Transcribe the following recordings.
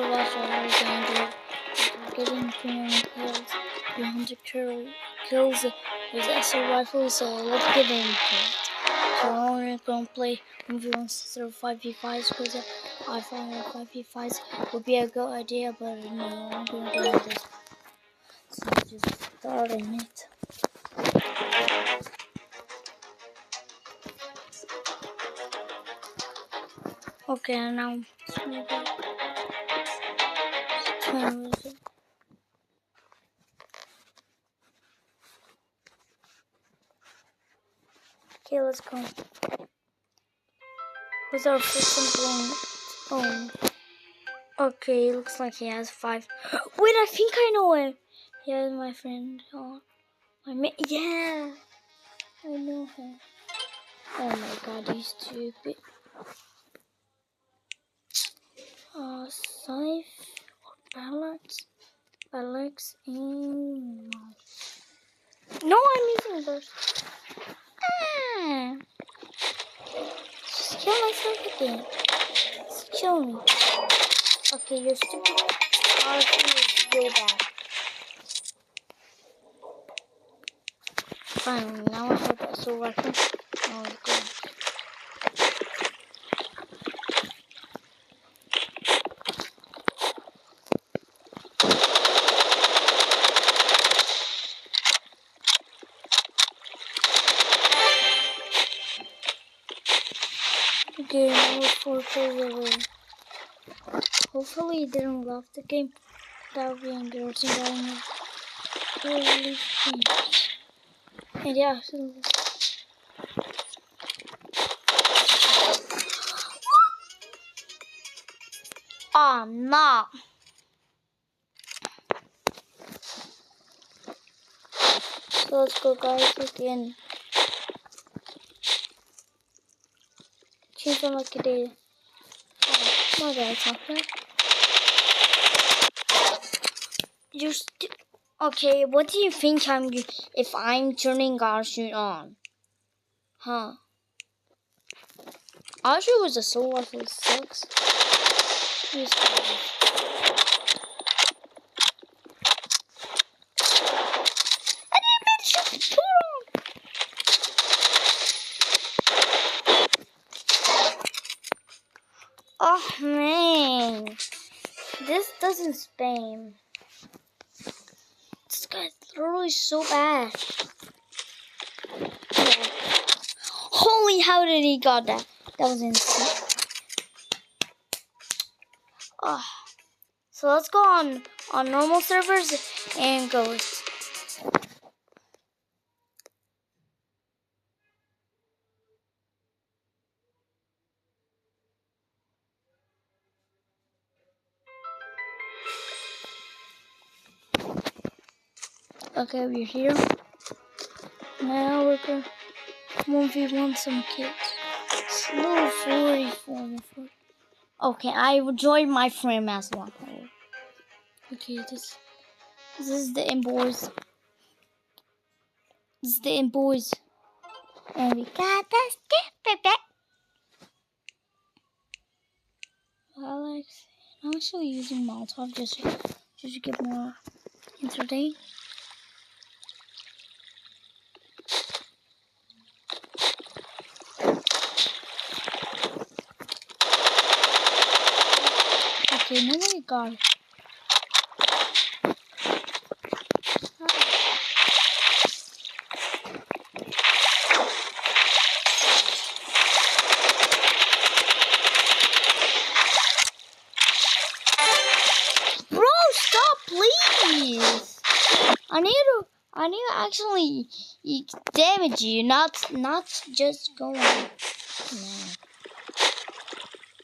for watch already danger. Getting 300 kills, 300 kills with assault rifles, so let's get into it. So I'm gonna play 1v1 instead of 5v5s because I find that 5v5s would be a good idea, but no, I'm gonna do this. So just starting it. Okay, now okay, let's go. Who's our first one? Okay, looks like he has 5. Wait, I think I know him. Yeah, my friend. Oh, yeah, I know him. Oh my god, he's stupid. Scythe or Alex in. No, I'm using burst. Just kill myself again. Just kill me. Okay, you're stupid. Honestly, is so bad. Fine, now I have that assault rifle. Now let's go. Okay, now we're 4 kills away. Hopefully he didn't love the game. That would be embarrassing. Holy shit. And yeah, oh no. So let's go, guys, again. Change on like a day. Oh my god, it's not that. Okay, what do you think if I'm turning Arshu on? Huh? Arshu was a soul rifle 6. He's oh man, this doesn't spam. This guy's literally so bad. Yeah. Holy, how did he got that? That was insane. Oh. So let's go on normal servers and ghosts. Okay, we're here. Now we're going to 1v1 some kids. Slow 44. Okay, I joined my friend as well. Okay, this is the end boys. This is the end boys. And we got the skip back. Alex, I'm actually using Molotov just to get more entertained. Okay, nobody got it. Bro, stop, please. I need to actually damage you, not just go on. No.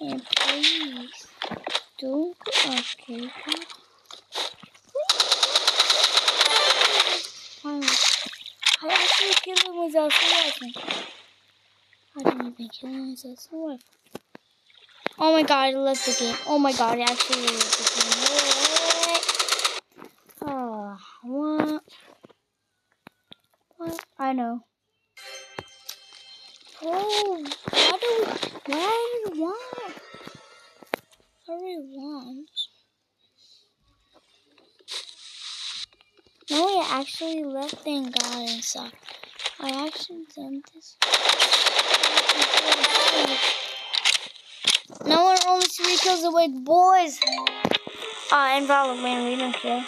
And please don't. Okay. I actually killed him with a rifle. I didn't even kill him with a rifle. Oh my god, I left the game. Oh my god, I actually left the game. Oh, what? What? I know. Oh, what do we want? What do we want? No, I actually left and got inside. I actually done this. No, we're only 3 kills away, boys. Invalid, we don't care.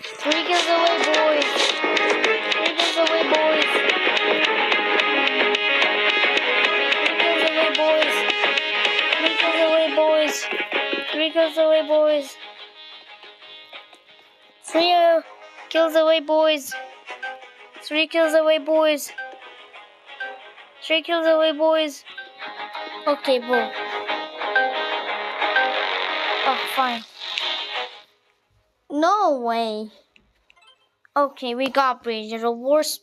3 kills away, boys. 3 kills away, boys. 3 kills away, boys. 3 kills away, boys. 3 kills away, boys. 3 kills away, boys. 3 kills away, boys. Okay, boy. Oh, fine. No way. Okay, we got bridge. The worst.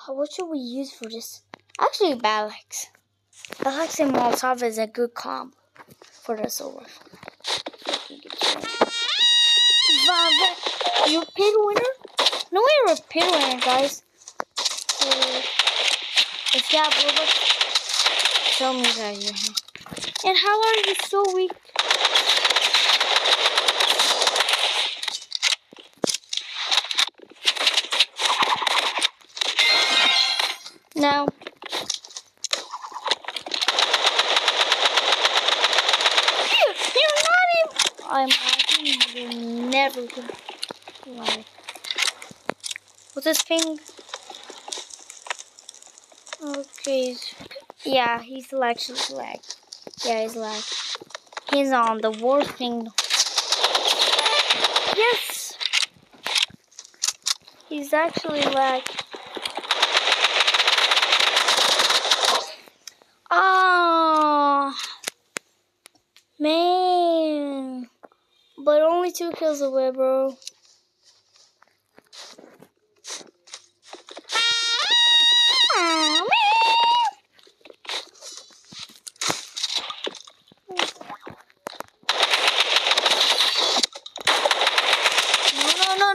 What should we use for this? Actually, Balax. Balax and Molotov is a good combo for the silver. You're a pit winner? No, you're a pit winner, guys. So, if you have Robux, tell me that you have. And how are you so weak? Now, you're not even. I'm lagging. You're never gonna lag. What's this ping? Okay. Yeah, he's actually lag. Yeah, he's lag. He's on the worst ping. Yes! He's actually lag. Ah, man. But only 2 kills away, bro.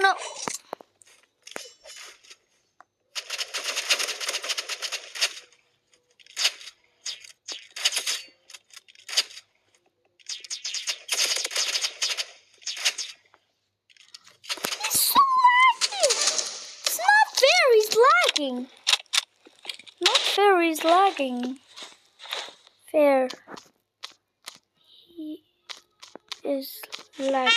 No. It's not fair, he's lagging. Not fair, he's lagging. Fair. He is lagging.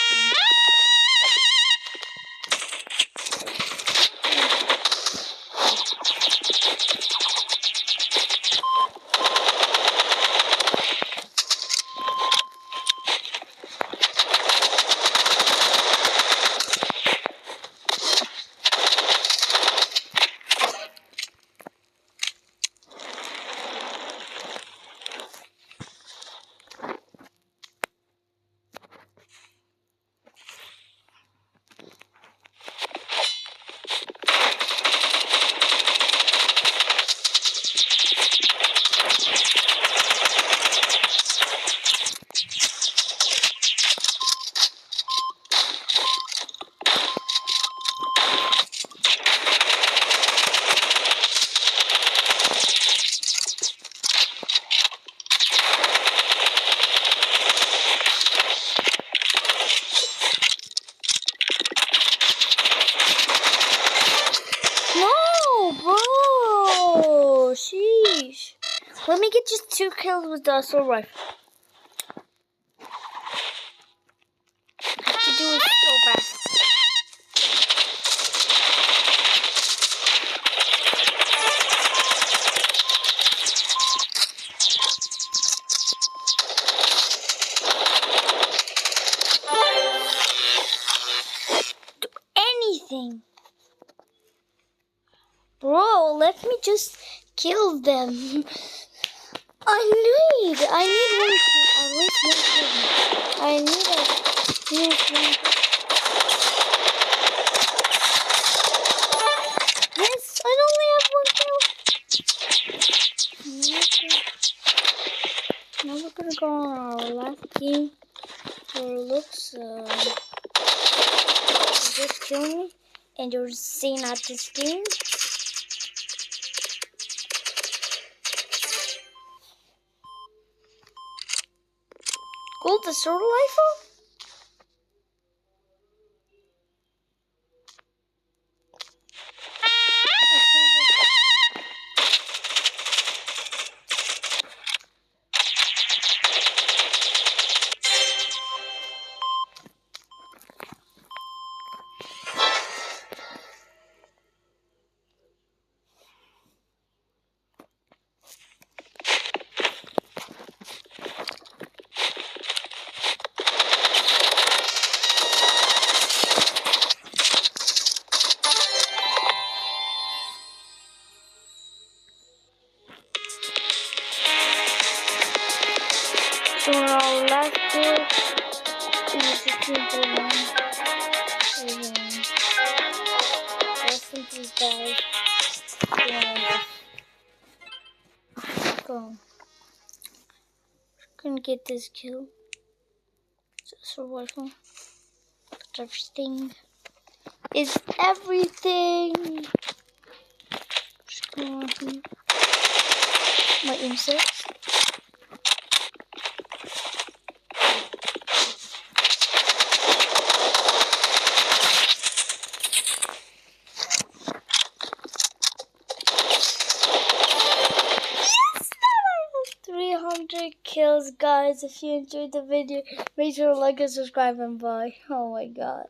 Sheesh. Let me get just 2 kills with the assault rifle. I have to do it so fast. Do anything. Bro, let me just kill them. I need one kill, at least 1 kill. I need at least 1 kill. Yes, I only have 1 kill. Now we're gonna go on our last game. Where it looks, just kill me, and you're seeing at this game. Gold assault rifle? our last kill is a simple one. Listen to this guy. Go. Couldn't get this kill. It's a rifle. Everything is everything. Just go on here. My insects. Yes, 300 kills, guys. If you enjoyed the video, make sure to like and subscribe and bye. Oh my god.